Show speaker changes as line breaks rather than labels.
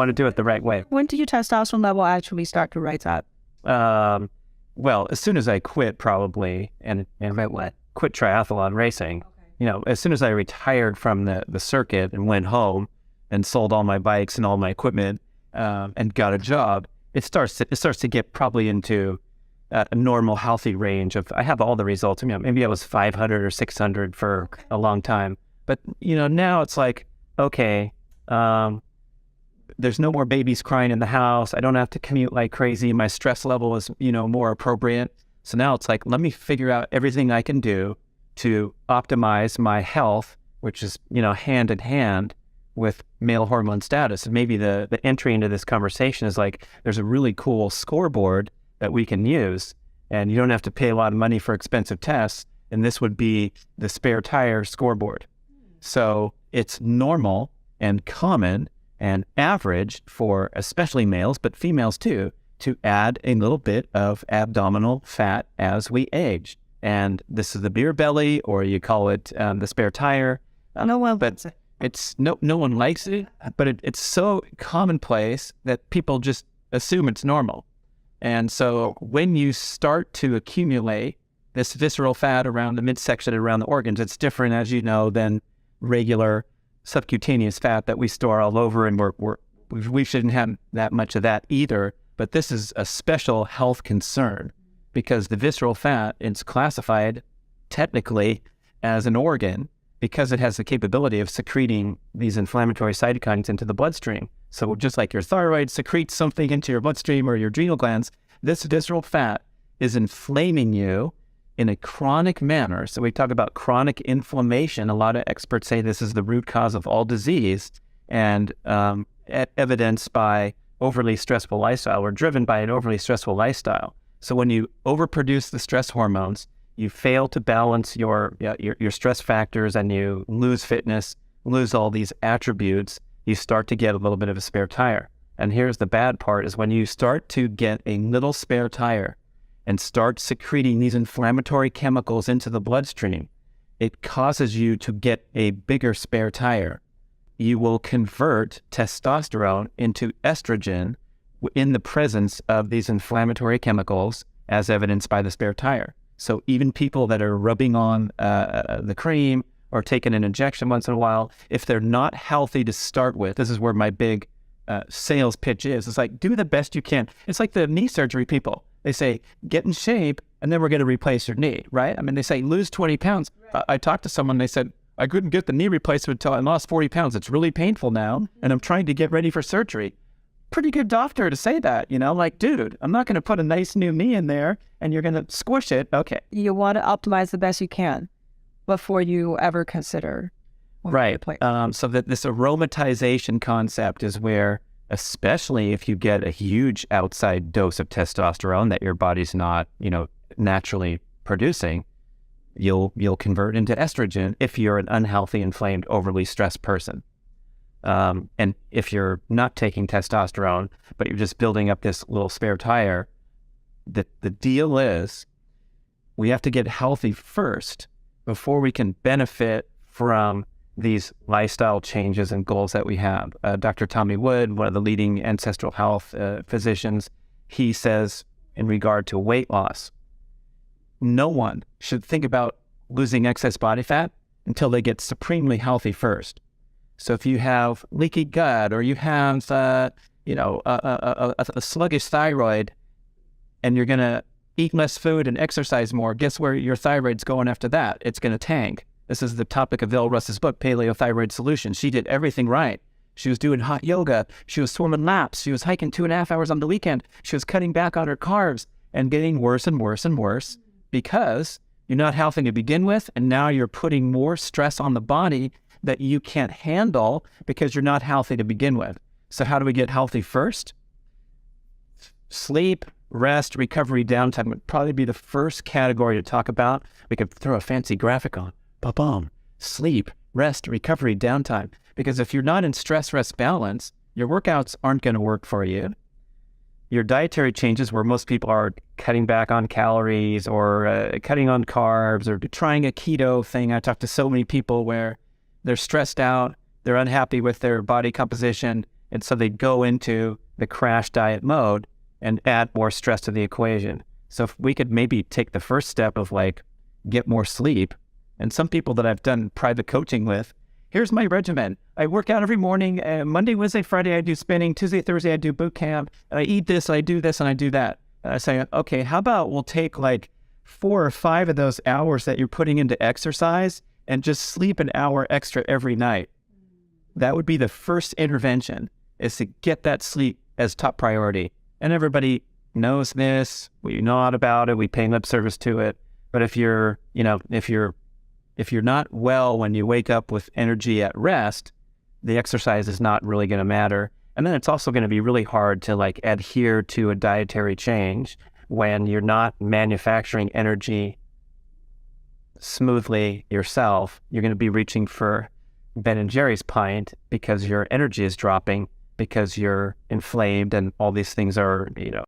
want to do it the right way.
When did your testosterone level actually start to rise up?
Well, as soon as I quit, probably, and quit triathlon racing. Okay. As soon as I retired from the circuit and went home and sold all my bikes and all my equipment and got a job, it starts to get probably into a normal, healthy range of. I have all the results. Maybe I was 500 or 600 for a long time, but now it's like, okay. There's no more babies crying in the house. I don't have to commute like crazy. My stress level is, more appropriate. So now it's like, let me figure out everything I can do to optimize my health, which is, hand in hand with male hormone status. And maybe the entry into this conversation is like, there's a really cool scoreboard that we can use, and you don't have to pay a lot of money for expensive tests. And this would be the spare tire scoreboard. So it's normal and common and average for especially males, but females too, to add a little bit of abdominal fat as we age. And this is the beer belly, or you call it the spare tire.
No one likes it.
It's no one likes it, but it's so commonplace that people just assume it's normal. And so when you start to accumulate this visceral fat around the midsection and around the organs, it's different, as you know, than regular subcutaneous fat that we store all over, and we shouldn't have that much of that either. But this is a special health concern because the visceral fat is classified technically as an organ because it has the capability of secreting these inflammatory cytokines into the bloodstream. So just like your thyroid secretes something into your bloodstream or your adrenal glands, this visceral fat is inflaming you in a chronic manner. So we talk about chronic inflammation. A lot of experts say this is the root cause of all disease, and evidenced by overly stressful lifestyle or driven by an overly stressful lifestyle. So when you overproduce the stress hormones, you fail to balance your stress factors, and you lose fitness, lose all these attributes, you start to get a little bit of a spare tire. And here's the bad part, is when you start to get a little spare tire and start secreting these inflammatory chemicals into the bloodstream, it causes you to get a bigger spare tire. You will convert testosterone into estrogen in the presence of these inflammatory chemicals, as evidenced by the spare tire. So even people that are rubbing on the cream or taking an injection once in a while, if they're not healthy to start with, this is where my big sales pitch is. It's like, do the best you can. It's like the knee surgery people. They say, get in shape, and then we're going to replace your knee, right? They say, lose 20 pounds. Right. I talked to someone, they said, I couldn't get the knee replacement until I lost 40 pounds. It's really painful now, and I'm trying to get ready for surgery. Pretty good doctor to say that, like, dude, I'm not going to put a nice new knee in there, and you're going to squish it. Okay.
You want to optimize the best you can before you ever consider.
Right. So that this aromatization concept is where, especially if you get a huge outside dose of testosterone that your body's not, naturally producing, you'll convert into estrogen if you're an unhealthy, inflamed, overly stressed person. And if you're not taking testosterone, but you're just building up this little spare tire, the deal is we have to get healthy first before we can benefit from these lifestyle changes and goals that we have. Dr. Tommy Wood, one of the leading ancestral health physicians, he says in regard to weight loss, no one should think about losing excess body fat until they get supremely healthy first. So if you have leaky gut, or you have a sluggish thyroid, and you're going to eat less food and exercise more, guess where your thyroid's going after that? It's going to tank. This is the topic of Bill Russ's book, Paleothyroid Solution. She did everything right. She was doing hot yoga. She was swimming laps. She was hiking 2.5 hours on the weekend. She was cutting back on her carbs and getting worse and worse and worse because you're not healthy to begin with, and now you're putting more stress on the body that you can't handle because you're not healthy to begin with. So how do we get healthy first? Sleep, rest, recovery, downtime would probably be the first category to talk about. We could throw a fancy graphic on. Ba-boom. Sleep, rest, recovery, downtime. Because if you're not in stress-rest balance, your workouts aren't going to work for you. Your dietary changes, where most people are cutting back on calories or cutting on carbs or trying a keto thing. I talk to so many people where they're stressed out, they're unhappy with their body composition, And so they go into the crash diet mode and add more stress to the equation. So if we could maybe take the first step of like, get more sleep. And some people that I've done private coaching with, here's my regimen. I work out every morning. Monday, Wednesday, Friday, I do spinning. Tuesday, Thursday, I do boot camp. I eat this, I do this, and I do that. And I say, okay, how about we'll take like 4 or 5 of those hours that you're putting into exercise and just sleep an hour extra every night. That would be the first intervention, is to get that sleep as top priority. And everybody knows this. We know about it. We pay lip service to it. But if you're not well when you wake up with energy at rest, the exercise is not really going to matter. And then it's also going to be really hard to like adhere to a dietary change when you're not manufacturing energy smoothly yourself. You're going to be reaching for Ben and Jerry's pint because your energy is dropping, because you're inflamed and all these things are,